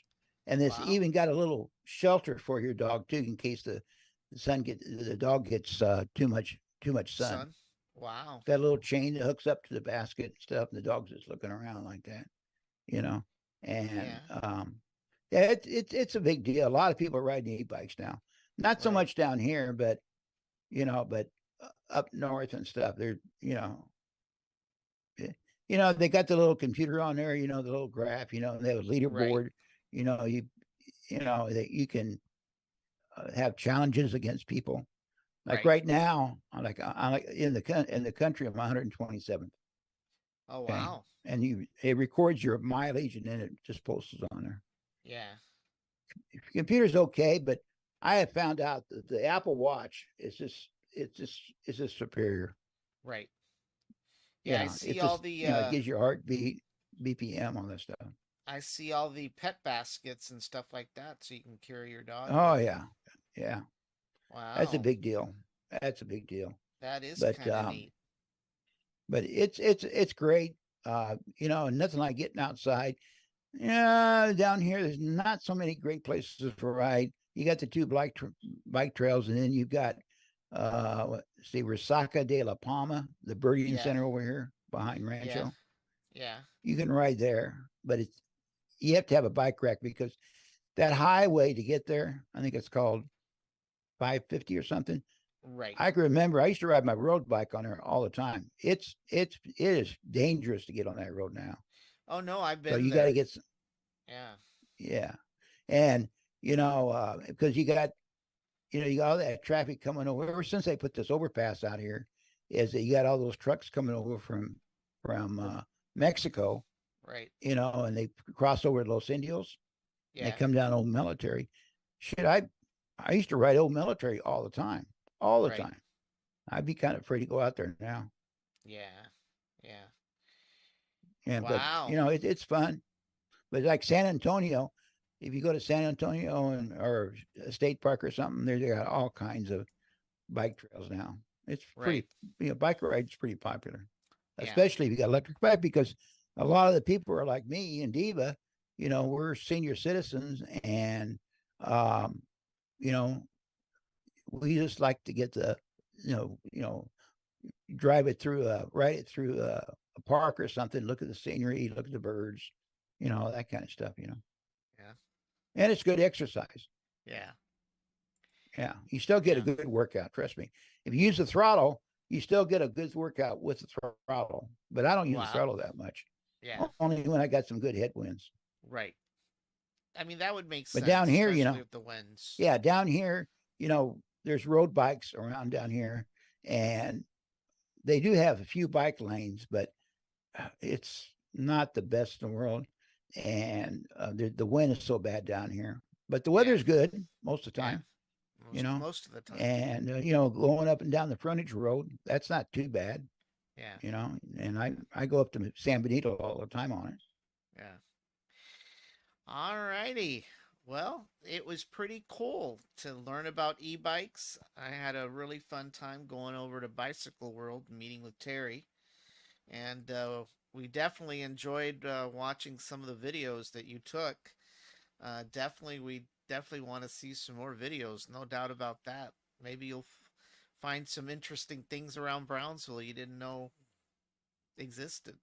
and it's Wow. even got a little shelter for your dog too, in case the dog gets too much sun. Wow. It's got a little chain that hooks up to the basket and stuff, and the dog's just looking around like that, you know. And Yeah. yeah, it's a big deal. A lot of people are riding e-bikes now. Not so Right. much down here, but but up north and stuff. They're they got the little computer on there. The little graph. They have a Right. leaderboard. That you can have challenges against people. Like Right. right now, I like in the country, I'm 127th. Oh Okay, wow. and it records your mileage and then it just posts it on there. Yeah. Computer's okay, but I have found out that the Apple Watch is just superior. Right. Yeah, I Yeah, see it all just the it gives your heartbeat, BPM, all that stuff. I see all the pet baskets and stuff like that, so you can carry your dog Oh with you. yeah, yeah, that's a Wow. big deal. That's a big deal. That is But kind of neat. it's great. Nothing like getting outside. Yeah, down here there's not so many great places to ride. You got the two bike trails, and then you've got Resaca de la Palma, the birding Yeah. center over here behind Yeah. Rancho. Yeah. You can ride there, but you have to have a bike rack because that highway to get there, I think it's called 550 or something. Right. I can remember I used to ride my road bike on there all the time. It is dangerous to get on that road now. Oh no, I've So been you got to there. get Yeah. yeah, and because you got all that traffic coming over. Ever since they put this overpass out here, is that you got all those trucks coming over from Mexico, Right. and they cross over to Los Indios. And they Yeah. come down Old Military. Shit, I used to ride Old Military all the time, all the Right. time. I'd be kind of afraid to go out there now. Yeah. Yeah. And Wow. but it's fun. But like San Antonio, if you go to San Antonio or a state park or something, they got all kinds of bike trails now. It's pretty, bike ride's pretty popular, Yeah. especially if you got electric bike, because a lot of the people are like me and Diva. We're senior citizens, and we just like to get the, ride it through a park or something, look at the scenery, look at the birds, that kind of stuff, Yeah. And it's good exercise. Yeah. Yeah. You still get a Yeah. good workout. Trust me. If you use the throttle, you still get a good workout with the throttle, but I don't use the Wow. throttle that much. Yeah. Only when I got some good headwinds. Right. I mean, that would make But sense, down here, especially with the winds. yeah, down here, there's road bikes around down here, and they do have a few bike lanes, but it's not the best in the world. And the wind is so bad down here, but the weather's good most of the time. Yeah. Most of the time. And going up and down the frontage road, that's not too bad. Yeah. And I go up to San Benito all the time on it. Yeah. All righty. Well, it was pretty cool to learn about e-bikes. I had a really fun time going over to Bicycle World and meeting with Terry. And we definitely enjoyed watching some of the videos that you took. We definitely want to see some more videos, no doubt about that. Maybe you'll find some interesting things around Brownsville you didn't know existed.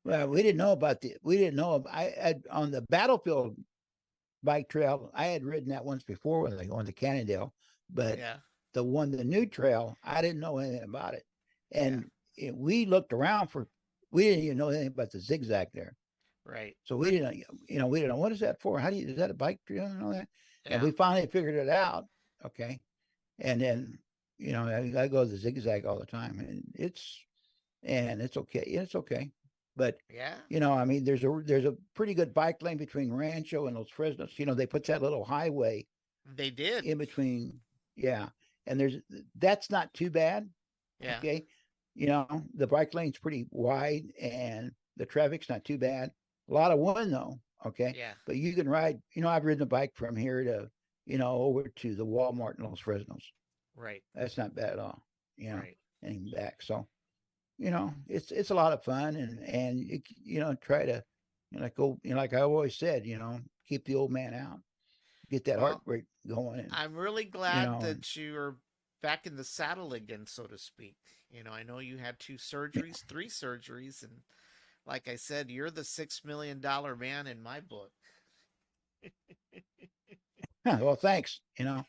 Well, we didn't know. I had on the Battlefield bike trail. I had ridden that once before when I went to Cannondale, but Yeah. the new trail, I didn't know anything about it. And we looked around we didn't even know anything about the zigzag there. Right. So we didn't know what is that for? Is that a bike trail and all that? Yeah. And we finally figured it out. Okay. And then, I go to the zigzag all the time, and it's okay. It's okay. But Yeah. I mean, there's a pretty good bike lane between Rancho and Los Fresnos. They put that little highway They did. in between. Yeah. And that's not too bad. Yeah. Okay. you know, the bike lane's pretty wide and the traffic's not too bad. A lot of wind though. Okay. Yeah. But you can ride, you know, I've ridden a bike from here to, you know, over to the Walmart in Los Fresnos. Right. That's not bad at all, you know, Right. and back. So, you know, it's a lot of fun and you know, try to, you know, like go, you know, like I always said, you know, keep the old man out, get that heart Well, rate going. And, I'm really you glad know, that you're back in the saddle again, so to speak. You know, I know you had 2 surgeries, 3 surgeries, and like I said, you're the $6 million man in my book. well, thanks. You know,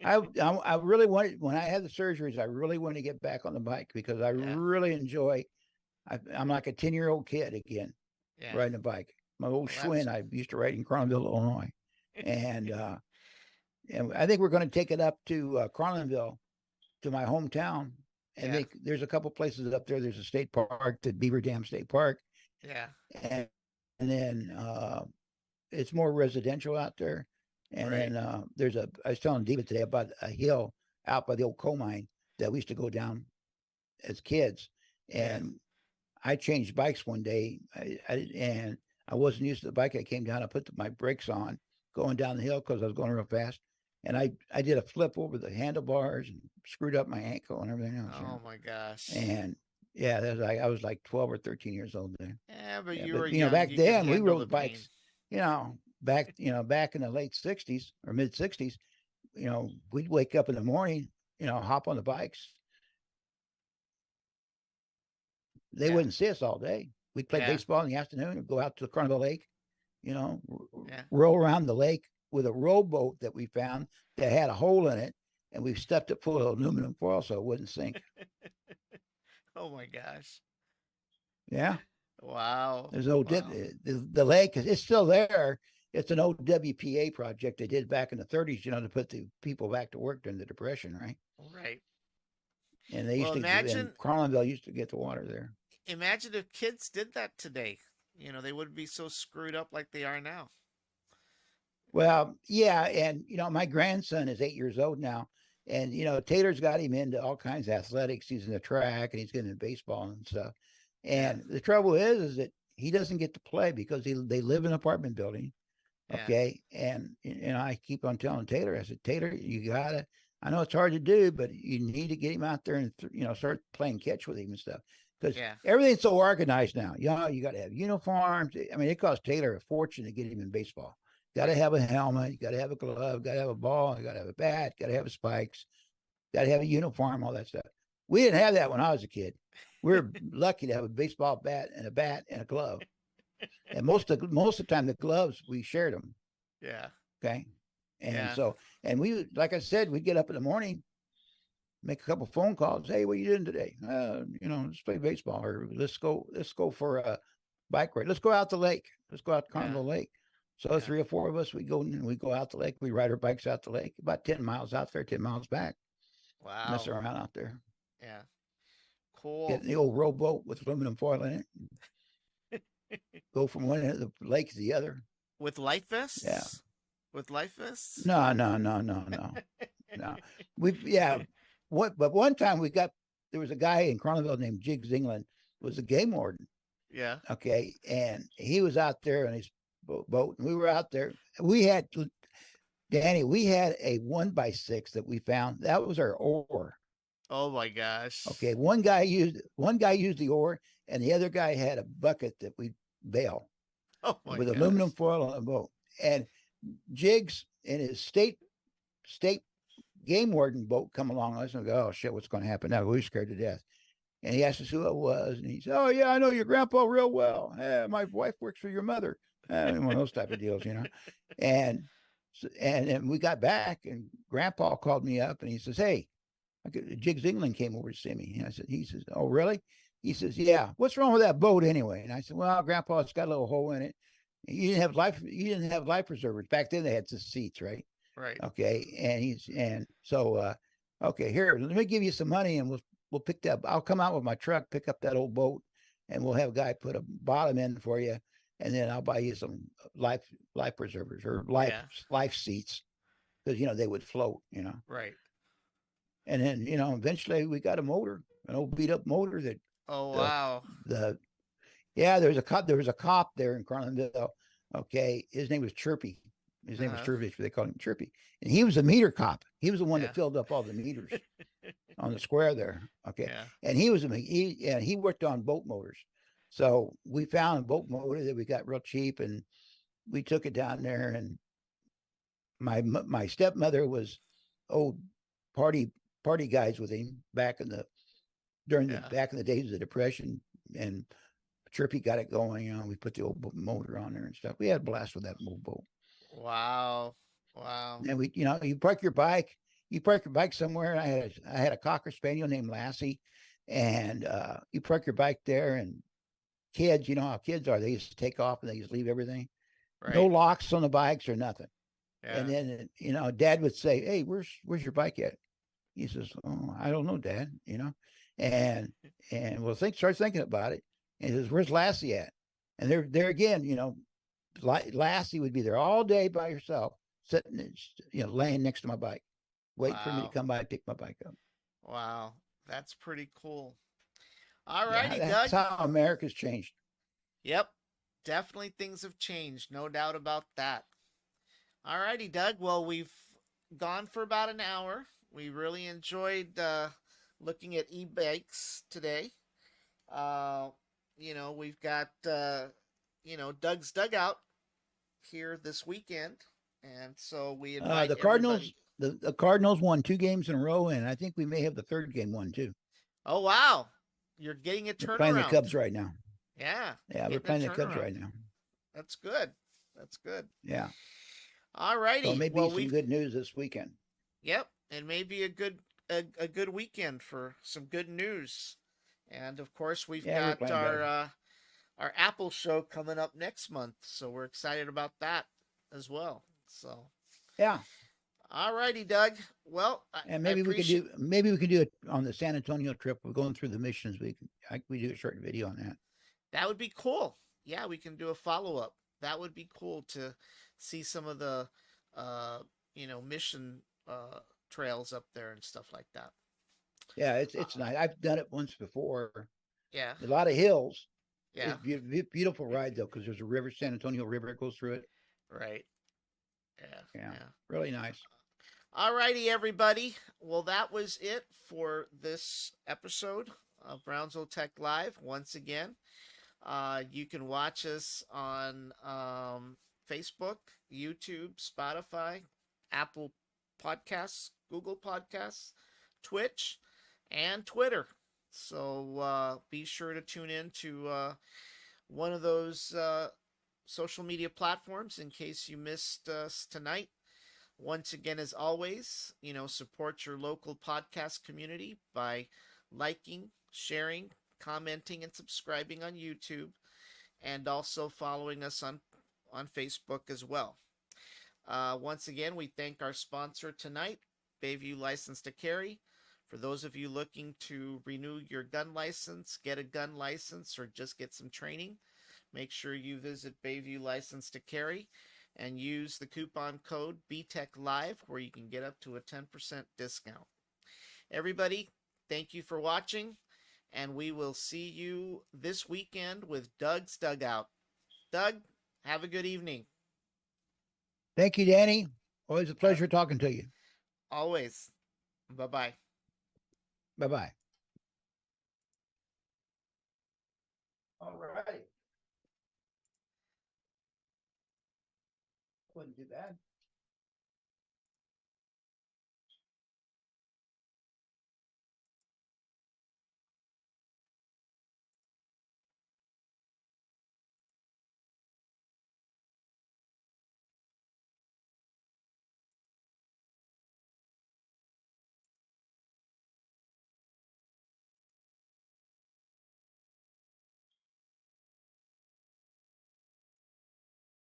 I really wanted when I had the surgeries, I really wanted to get back on the bike because I Yeah. really enjoy. I'm like a 10-year-old kid again, Yeah. riding a bike. My old Well, that's Schwinn I used to ride in Cronville, Illinois, and I think we're going to take it up to Cronville, to my hometown, and yeah. there's a couple places up there. There's a state park, the Beaver Dam State Park, Yeah. and then it's more residential out there. And Right. then I was telling Diva today about a hill out by the old coal mine that we used to go down as kids. Yeah. And I changed bikes one day, and I wasn't used to the bike. I came down, I put my brakes on going down the hill because I was going real fast. And I did a flip over the handlebars and screwed up my ankle and everything else. You Oh know? my gosh. And yeah, that was like, I was like 12 or 13 years old then. Yeah, but Yeah, you but were you know, young. back You could then we handle the rode pain. bikes, you know, back in the late 60s or mid 60s, you know, we'd wake up in the morning, you know, hop on the bikes. They Yeah. wouldn't see us all day. We'd play Yeah. baseball in the afternoon and go out to the Carnival Lake, you know, Yeah. roll around the lake with a rowboat that we found that had a hole in it, and we stuffed it full of aluminum foil so it wouldn't sink. Oh my gosh. Yeah. Wow. There's no Wow. the lake it's still there. It's an old WPA project they did back in the 30s, you know, to put the people back to work during the Depression, right? Right. And they Well, used to, and Carlinville used to get the water there. imagine if kids did that today. You know, they wouldn't be so screwed up like they are now. Well, yeah, and you know, my grandson is 8 years old now, and you know, Taylor's got him into all kinds of athletics. He's in the track and he's getting into baseball and stuff. Yeah. And the trouble is that he doesn't get to play because they live in an apartment building. Yeah. Okay. And I keep on telling Taylor, I said, Taylor, you gotta, I know it's hard to do, but you need to get him out there and, you know, start playing catch with him and stuff. Because Yeah. everything's so organized now. You know, you got to have uniforms. I mean, it costs Taylor a fortune to get him in baseball. Got to have a helmet. You got to have a glove. Got to have a ball. You got to have a bat. Got to have spikes. Got to have a uniform. All that stuff. We didn't have that when I was a kid. We were lucky to have a baseball bat and a glove. And most of the time, the gloves we shared them. Yeah. Okay. And Yeah. so, and we, like I said, we'd get up in the morning, make a couple phone calls. Hey, what are you doing today? You know, let's play baseball, or let's go for a bike ride. Let's go out the lake. Let's go out to Carnival Lake. So Yeah. 3 or 4 of us, we go out the lake. We ride our bikes out the lake, about 10 miles out there, 10 miles back. Wow. Mess around out there. Yeah. Cool. Get in the old rowboat with aluminum foil in it. Go from one end of the lake to the other. With life vests? Yeah. With life vests? No. But one time there was a guy in Cronville named Jiggs England, was a game warden. Yeah. Okay. And he was out there on his boat, and we were out there. Danny, we had a 1x6 that we found. That was our oar. Oh my gosh. Okay. One guy used the oar, and the other guy had a bucket that we bail Oh my with gosh. aluminum foil on the boat. And Jiggs in his state game warden boat come along us and go, oh shit, what's going to happen now? We were scared to death. And he asked us who it was, and he said, oh yeah, I know your grandpa real well. My wife works for your mother. One of those type of deals, you know. And we got back, and Grandpa called me up, and he says, hey, Jiggs England came over to see me. And he says, oh really? He says, yeah. What's wrong with that boat anyway? And I said, well, Grandpa, it's got a little hole in it. You didn't have life preservers back then. They had the seats, right? Right. Okay. Okay, here, let me give you some money, and we'll pick that. I'll come out with my truck, pick up that old boat, and we'll have a guy put a bottom in for you, and then I'll buy you some life preservers or life seats, because you know they would float, you know. Right. And then, you know, eventually we got a motor. an old beat up motor that Oh the wow. the yeah, there was a cop there in Carlinville. Okay, his name was Chirpy. His name was Uh-huh. Chirpy, but they called him Chirpy. And he was a meter cop. He was the one Yeah. that filled up all the meters on the square there. Okay, Yeah. and he worked on boat motors. So we found a boat motor that we got real cheap, and we took it down there. And my stepmother was old party party guys with him back in the Yeah. back in the days of the Depression, and Chirpy got it going. We put the old motor on there and stuff. We had a blast with that old boat. Wow. Wow. And you park your bike somewhere. And I had a cocker spaniel named Lassie, and you park your bike there, and kids, you know how kids are. They just take off and they just leave everything. No Right. locks on the bikes or nothing. And Yeah. then Dad would say, "Hey, where's your bike at?" He says, "Oh, I don't know, Dad." And starts thinking about it, and he says, "Where's Lassie at?" And there again, Lassie would be there all day by herself, sitting, laying next to my bike, waiting for me to Wow. come by and pick my bike up. Wow. That's pretty cool. All Yeah, righty, that's Doug. how America's changed. Yep. Definitely things have changed. No doubt about that. All righty, Doug. Well, we've gone for about an hour. We really enjoyed looking at e-bikes today. Uh, we've got Doug's Dugout here this weekend, and so we invite The Cardinals, everybody. the Cardinals won 2 games in a row, and I think we may have the third game won too. Oh wow, you're getting a They're playing the turnaround. Cubs right now. Yeah, Yeah, they're getting a playing the Cubs turnaround. right now. That's good. That's good. Yeah, All so righty. maybe Well, some we've good news this weekend. yep, and maybe a good weekend for some good news. And of course, we've Yeah, we're got playing better. our Apple show coming up next month, so we're excited about that as well. So, Yeah, all righty, Doug. Well, and I maybe appreciate we could do it on the San Antonio trip. We're going through the missions. We do a short video on that. that. Would be cool. Yeah, we can do a follow up. That would be cool to see some of the uh, mission trails up there and stuff like that. Yeah, Uh, it's nice. I've done it once before. yeah, A lot of hills. yeah, It's beautiful ride though, because there's a river, San Antonio River, that goes through it. right. Yeah, Yeah, yeah. really nice. All righty, everybody. Well, that was it for this episode of Brownsville Tech Live. Once again, you can watch us on Facebook, YouTube, Spotify, Apple Podcasts, Google Podcasts, Twitch, and Twitter. So be sure to tune in to one of those social media platforms in case you missed us tonight. Once again, as always, support your local podcast community by liking, sharing, commenting, and subscribing on YouTube, and also following us on Facebook as well. Once again, we thank our sponsor tonight, Bayview License to Carry. For those of you looking to renew your gun license, get a gun license, or just get some training, make sure you visit Bayview License to Carry and use the coupon code BTECHLIVE where you can get up to a 10% discount. Everybody, thank you for watching, and we will see you this weekend with Doug's Dugout. Doug, have a good evening. Thank you, Danny. Always a pleasure talking to you. Always. Bye-bye. Bye-bye. All right. Wasn't too bad.